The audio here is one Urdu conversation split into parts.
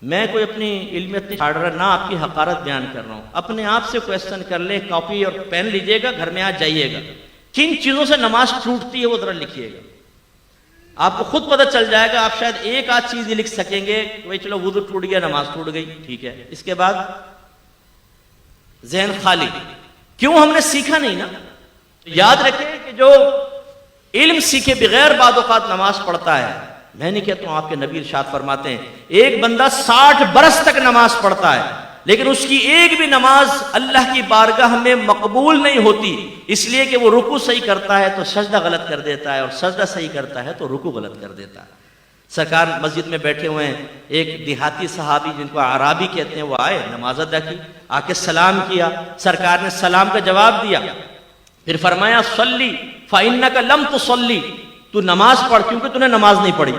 میں کوئی اپنی علمیت نہیں چھاڑ رہا، نہ آپ کی حقارت بیان کر رہا ہوں. اپنے آپ سے کویسچن کر لیں، کاپی اور پین لیجئے گا، گھر میں آج جائیے گا، کن چیزوں سے نماز ٹوٹتی ہے وہ ذرا لکھیے گا. آپ کو خود پتہ چل جائے گا. آپ شاید ایک آدھ چیز ہی لکھ سکیں گے کہ بھئی چلو وضو ٹوٹ گیا، نماز ٹوٹ گئی، ٹھیک ہے. اس کے بعد ذہن خالی. کیوں؟ ہم نے سیکھا نہیں نا. یاد رکھیں کہ جو علم سیکھے بغیر بعض اوقات نماز پڑھتا ہے، میں نہیں کہتا ہوں، آپ کے نبی ارشاد فرماتے ہیں ایک بندہ 60 برس تک نماز پڑھتا ہے لیکن اس کی ایک بھی نماز اللہ کی بارگاہ میں مقبول نہیں ہوتی، اس لیے کہ وہ رکوع صحیح کرتا ہے تو سجدہ غلط کر دیتا ہے، اور سجدہ صحیح کرتا ہے تو رکوع غلط کر دیتا ہے. سرکار مسجد میں بیٹھے ہوئے ہیں، ایک دیہاتی صحابی جن کو اعرابی کہتے ہیں وہ آئے، نماز ادا کی، آ کے سلام کیا. سرکار نے سلام کا جواب دیا، پھر فرمایا صلی فإنک لم تصلی، تو نماز پڑھ کیونکہ تو نے نماز نہیں پڑھی.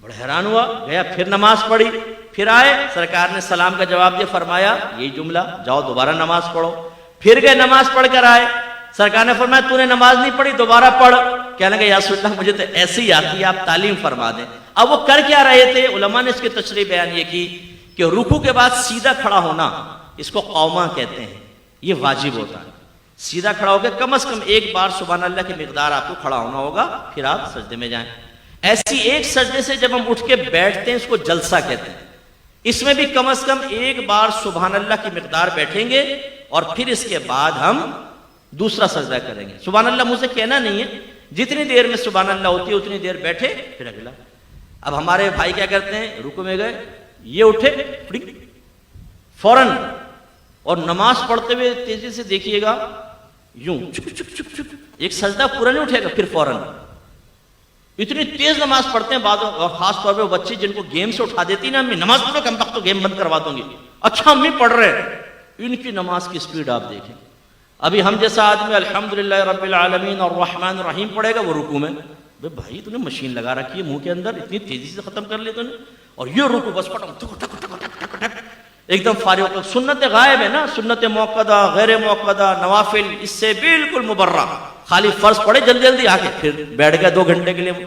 بڑا حیران ہوا، گیا پھر نماز پڑھی. پھر آئے، سرکار نے سلام کا جواب دیا، فرمایا یہی جملہ، جاؤ دوبارہ نماز پڑھو. پھر گئے نماز پڑھ کر آئے، سرکار نے فرمایا تو نے نماز نہیں پڑھی، دوبارہ پڑھ. کہنے لگے یا رسول اللہ مجھے تو ایسی ہی آتی ہے، آپ تعلیم فرما دیں. اب وہ کر کیا رہے تھے؟ علماء نے اس کی تشریح بیان یہ کی کہ رکوع کے بعد سیدھا کھڑا ہونا، اس کو قوما کہتے ہیں، یہ واجب ہوتا ہے. سیدھا کھڑا ہو کے کم از کم ایک بار سبحان اللہ کی مقدار آپ کو کھڑا ہونا ہوگا، پھر آپ سجدے میں جائیں. ایسی ایک سجدے سے جب ہم اٹھ کے بیٹھتے ہیں اس کو جلسہ کہتے ہیں. اس میں بھی کم از کم ایک بار سبحان اللہ کی مقدار بیٹھیں گے اور پھر اس کے بعد ہم دوسرا سجدہ کریں گے. سبحان اللہ مجھ سے کہنا نہیں ہے، جتنی دیر میں سبحان اللہ ہوتی ہے اتنی دیر بیٹھے پھر اگلا. اب ہمارے بھائی کیا کرتے ہیں، رکوع میں گئے، یہ اٹھے فوراً، اور نماز پڑھتے ہوئے تیزی سے دیکھیے گا یوں چک چک چک چک، ایک سجدہ پورا نہیں اٹھے گا، پھر فوراً. اتنی تیز نماز پڑھتے ہیں بعض، خاص طور پہ بچے جن کو گیم سے اٹھا دیتی نا، امی نماز پڑھو، کم وقت تو گیم بند کروا دوں گی. اچھا امی پڑھ رہے، ان کی نماز کی سپیڈ آپ دیکھیں. ابھی ہم جیسا آدمی الحمدللہ رب العالمین الرحمن الرحیم پڑھے گا، وہ رکوع میں بھائی تو نے مشین لگا رکھی ہے منہ کے اندر، اتنی تیزی سے ختم کر لی تو نے، اور یہ رکوع بس پڑھو ایک دم فارغ ہو. سنت غائب ہے نا، سنت موقدہ، غیر موقدہ، نوافل اس سے بالکل مبرہ. خالی فرض پڑھے جلدی جلدی آ کے پھر بیٹھ گئے 2 گھنٹے کے لیے.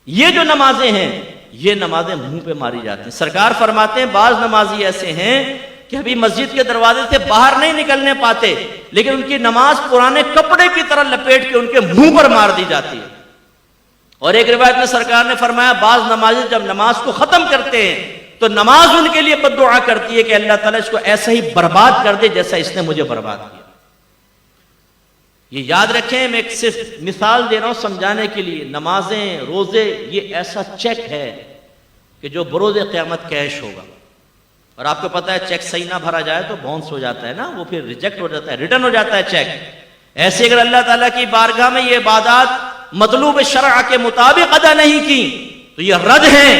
یہ جو نمازیں ہیں یہ نمازیں منہ پہ ماری جاتی ہیں. سرکار فرماتے ہیں بعض نمازی ایسے ہیں کہ ابھی مسجد کے دروازے سے باہر نہیں نکلنے پاتے لیکن ان کی نماز پرانے کپڑے کی طرح لپیٹ کے ان کے منہ پر مار دی جاتی ہے. اور ایک روایت میں سرکار نے فرمایا بعض نمازی جب نماز کو ختم کرتے ہیں تو نماز ان کے لیے بد دعا کرتی ہے کہ اللہ تعالیٰ اس کو ایسا ہی برباد کر دے جیسا اس نے مجھے برباد کیا. یہ یاد رکھیں، میں ایک صرف مثال دے رہا ہوں سمجھانے کے لیے. نمازیں، روزے یہ ایسا چیک ہے کہ جو بروز قیامت کیش ہوگا. اور آپ کو پتا ہے چیک صحیح نہ بھرا جائے تو باؤنس ہو جاتا ہے نا، وہ پھر ریجیکٹ ہو جاتا ہے، ریٹرن ہو جاتا ہے چیک. ایسے اگر اللہ تعالیٰ کی بارگاہ میں یہ عبادات مطلوب شرع کے مطابق ادا نہیں کی تو یہ رد ہیں.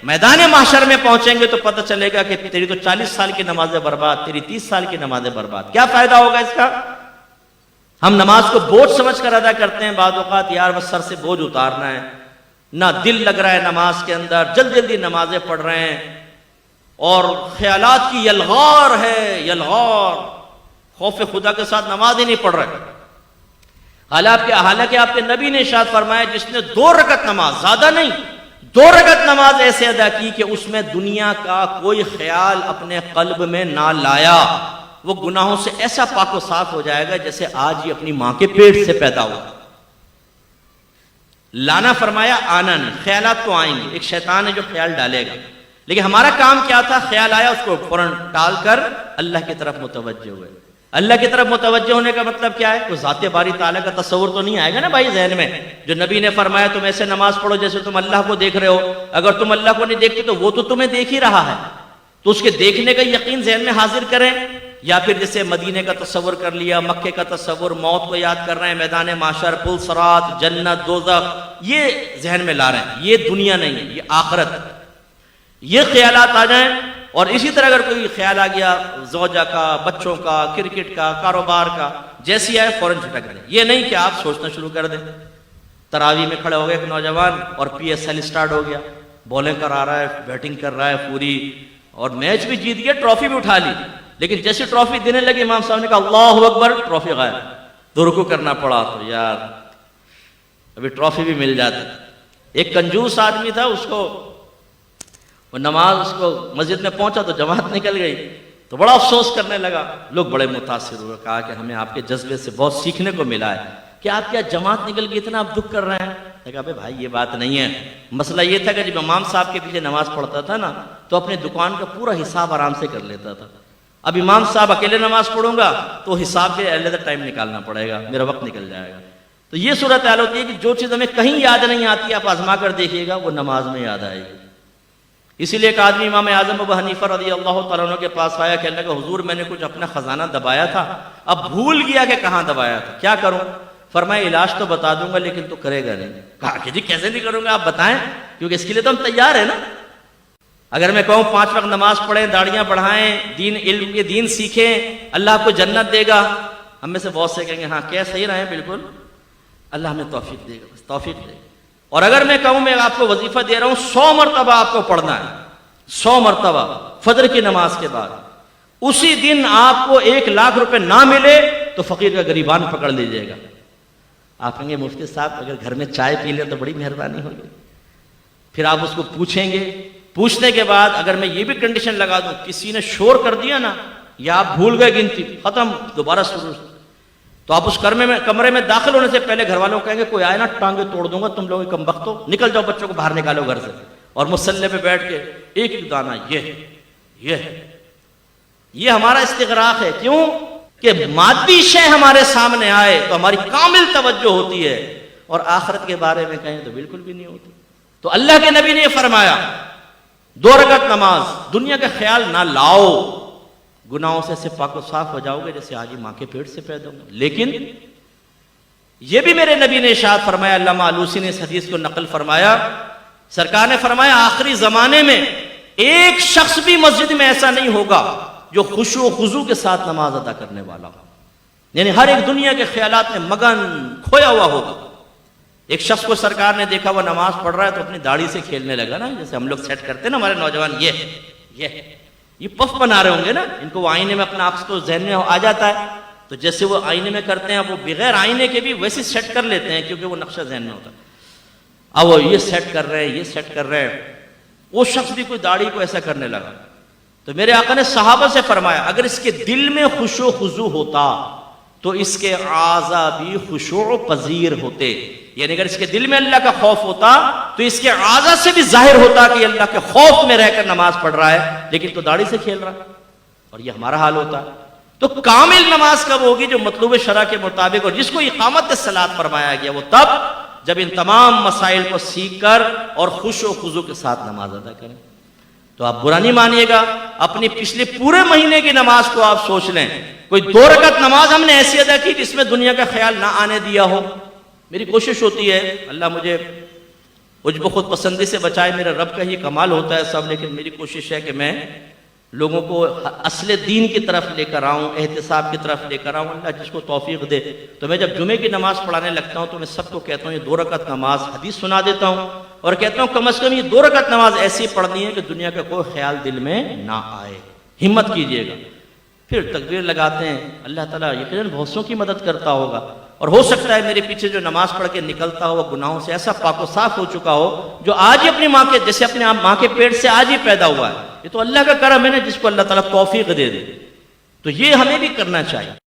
میدان محشر میں پہنچیں گے تو پتہ چلے گا کہ تیری تو 40 سال کی نمازیں برباد، تیری 30 سال کی نمازیں برباد. کیا فائدہ ہوگا اس کا؟ ہم نماز کو بوجھ سمجھ کر ادا کرتے ہیں بعض اوقات، یار بس سر سے بوجھ اتارنا ہے، نہ دل لگ رہا ہے نماز کے اندر، جلدی جلدی نمازیں پڑھ رہے ہیں اور خیالات کی یلغار ہے، یلغار، خوف خدا کے ساتھ نماز ہی نہیں پڑھ رہے. حالانکہ آپ کے نبی نے ارشاد فرمایا جس نے 2 رکعت نماز، زیادہ نہیں، 2 رکعت نماز ایسے ادا کی کہ اس میں دنیا کا کوئی خیال اپنے قلب میں نہ لایا، وہ گناہوں سے ایسا پاک و صاف ہو جائے گا جیسے آج ہی اپنی ماں کے پیٹ سے پیدا ہوا. لانا فرمایا آنا نہیں. خیالات تو آئیں گے، ایک شیطان ہے جو خیال ڈالے گا، لیکن ہمارا کام کیا تھا؟ خیال آیا اس کو فوراً ٹال کر اللہ کی طرف متوجہ ہوئے. اللہ کی طرف متوجہ ہونے کا مطلب کیا ہے؟ تو ذات باری تعالیٰ کا تصور تو نہیں آئے گا نا بھائی ذہن میں. جو نبی نے فرمایا تم ایسے نماز پڑھو جیسے تم اللہ کو دیکھ رہے ہو. اگر تم اللہ کو نہیں دیکھتے تو وہ تو تمہیں دیکھ ہی رہا ہے، تو اس کے دیکھنے کا یقین ذہن میں حاضر کریں. یا پھر جیسے مدینے کا تصور کر لیا، مکے کا تصور، موت کو یاد کر رہے ہیں، میدان محشر، پل صراط، جنت، دوزخ، یہ ذہن میں لا رہے ہیں. یہ دنیا نہیں ہے، یہ آخرت. یہ خیالات آ جائیں. اور اسی طرح اگر کوئی خیال آ گیا زوجہ کا، بچوں کا، کرکٹ کا، کاروبار کا، جیسی آئے فوراً جھٹک دیں. یہ نہیں کہ آپ سوچنا شروع کر دیں. تراویح میں کھڑے ہو گئے ایک نوجوان اور PSL سٹارٹ ہو گیا، بولنگ کرا رہا ہے، بیٹنگ کر رہا ہے پوری، اور میچ بھی جیت گیا، ٹرافی بھی اٹھا لی. لیکن جیسے ٹرافی دینے لگے امام صاحب نے کہا اللہ اکبر، ٹرافی غائب. تو رکوع کرنا پڑا. تو یار ابھی ٹرافی بھی مل جاتا. ایک کنجوس آدمی تھا، اس کو وہ نماز اس کو مسجد میں پہنچا تو جماعت نکل گئی، تو بڑا افسوس کرنے لگا. لوگ بڑے متاثر ہوئے، کہا کہ ہمیں آپ کے جذبے سے بہت سیکھنے کو ملا ہے کہ آپ کیا جماعت نکل گئی اتنا آپ دکھ کر رہے ہیں. کہا بھائی یہ بات نہیں ہے، مسئلہ یہ تھا کہ جب امام صاحب کے پیچھے نماز پڑھتا تھا نا تو اپنے دکان کا پورا حساب آرام سے کر لیتا تھا. اب امام صاحب اکیلے نماز پڑھوں گا تو حساب کے علیحدہ ٹائم نکالنا پڑے گا، میرا وقت نکل جائے گا. تو یہ صورت حال ہوتی ہے کہ جو چیز ہمیں کہیں یاد نہیں آتی آپ آزما کر دیکھیے گا وہ نماز میں یاد آئے گی. اسی لیے ایک آدمی امام اعظم ابو حنیفہ رضی اللہ تعالیٰ عنہ کے پاس آیا، کہنے لگا حضور میں نے کچھ اپنا خزانہ دبایا تھا، اب بھول گیا کہ کہاں دبایا تھا، کیا کروں؟ فرمایا علاج تو بتا دوں گا لیکن تو کرے گا نہیں. کہا کہ جی کیسے نہیں کروں گا، آپ بتائیں، کیونکہ اس کے لیے تو ہم تیار ہیں نا. اگر میں کہوں 5 وقت نماز پڑھیں، داڑیاں بڑھائیں، دین علم یہ دین سیکھیں، اللہ آپ کو جنت دے گا، ہم میں سے بہت سے کہیں گے ہاں کیا صحیح رہے بالکل، اللہ ہمیں توفیق دے گا، بس توفیق دے گا. اور اگر میں کہوں میں آپ کو وظیفہ دے رہا ہوں 100 مرتبہ آپ کو پڑھنا ہے، 100 مرتبہ فجر کی نماز کے بعد، اسی دن آپ کو 1 لاکھ روپے نہ ملے تو فقیر کا گریبان پکڑ لیجیے گا. آپ کہیں گے مفتی صاحب اگر گھر میں چائے پی لیں تو بڑی مہربانی ہوگی. پھر آپ اس کو پوچھیں گے، پوچھنے کے بعد اگر میں یہ بھی کنڈیشن لگا دوں کسی نے شور کر دیا نا یا آپ بھول گئے گنتی، ختم، دوبارہ شروع، تو آپ اس کمرے میں داخل ہونے سے پہلے گھر والوں کو کہیں گے کوئی آئے نا ٹانگیں توڑ دوں گا، تم لوگ کم بخت ہو، نکل جاؤ، بچوں کو باہر نکالو گھر سے. اور مصلی پہ بیٹھ کے ایک ایک دانہ یہ ہمارا استغراق ہے. کیوں کہ مادی شے ہمارے سامنے آئے تو ہماری کامل توجہ ہوتی ہے، اور آخرت کے بارے میں کہیں تو بالکل بھی نہیں ہوتی. تو اللہ کے نبی نے یہ فرمایا 2 رکعت نماز، دنیا کا خیال نہ لاؤ، گناہوں سے ایسے پاک و صاف ہو جاؤ گے جیسے آج ہی ماں کے پیٹ سے پیدا ہوں. لیکن یہ بھی میرے نبی نے ارشاد فرمایا، علامہ آلوسی نے اس حدیث کو نقل فرمایا، سرکار نے فرمایا آخری زمانے میں ایک شخص بھی مسجد میں ایسا نہیں ہوگا جو خشوع و خضوع کے ساتھ نماز ادا کرنے والا ہو، یعنی ہر ایک دنیا کے خیالات میں مگن کھویا ہوا ہوگا. ایک شخص کو سرکار نے دیکھا وہ نماز پڑھ رہا ہے تو اپنی داڑھی سے کھیلنے لگا نا، جیسے ہم لوگ سیٹ کرتے ہیں نا ہمارے نوجوان، یہ پف بنا رہے ہوں گے نا، ان کو وہ آئینے میں اپنا آپ کو ذہن میں آ جاتا ہے، تو جیسے وہ آئینے میں کرتے ہیں وہ بغیر آئینے کے بھی ویسے سیٹ کر لیتے ہیں کیونکہ وہ نقشہ ذہن میں ہوتا ہے. اب وہ یہ سیٹ کر رہے ہیں، یہ سیٹ کر رہے ہیں، وہ شخص بھی کوئی داڑھی کو ایسا کرنے لگا. تو میرے آقا نے صحابہ سے فرمایا اگر اس کے دل میں خشوع و خضوع ہوتا تو اس کے اعضاء بھی خشوع پذیر ہوتے، یعنی اگر اس کے دل میں اللہ کا خوف ہوتا تو اس کے اعضاء سے بھی ظاہر ہوتا کہ اللہ کے خوف میں رہ کر نماز پڑھ رہا ہے، لیکن تو داڑھی سے کھیل رہا ہے. اور یہ ہمارا حال ہوتا ہے. تو کامل نماز کب ہوگی؟ جو مطلوب شرع کے مطابق، اور جس کو اقامت الصلاۃ فرمایا گیا وہ تب جب ان تمام مسائل کو سیکھ کر اور خشوع و خضوع کے ساتھ نماز ادا کریں. تو آپ برا نہیں مانیے گا، اپنی پچھلے پورے مہینے کی نماز کو آپ سوچ لیں، کوئی 2 رکعت نماز ہم نے ایسی ادا کی جس میں دنیا کا خیال نہ آنے دیا ہو. میری کوشش ہوتی ہے، اللہ مجھے عجب خود پسندی سے بچائے، میرا رب کا ہی کمال ہوتا ہے سب، لیکن میری کوشش ہے کہ میں لوگوں کو اصل دین کی طرف لے کر آؤں، احتساب کی طرف لے کر آؤں. اللہ جس کو توفیق دے. تو میں جب جمعے کی نماز پڑھانے لگتا ہوں تو میں سب کو کہتا ہوں یہ 2 رکعت نماز حدیث سنا دیتا ہوں اور کہتا ہوں کم از کم یہ 2 رکعت نماز ایسی پڑھنی ہے کہ دنیا کا کوئی خیال دل میں نہ آئے. ہمت کیجئے گا. پھر تکبیر لگاتے ہیں. اللہ تعالیٰ یقیناً بہت سوں کی مدد کرتا ہوگا، اور ہو سکتا ہے میرے پیچھے جو نماز پڑھ کے نکلتا ہو وہ گناہوں سے ایسا پاک و صاف ہو چکا ہو جو آج ہی اپنی ماں کے جیسے اپنے ماں کے پیٹ سے آج ہی پیدا ہوا ہے. یہ تو اللہ کا کرم ہے نا، جس کو اللہ تعالیٰ توفیق دے دے. تو یہ ہمیں بھی کرنا چاہیے.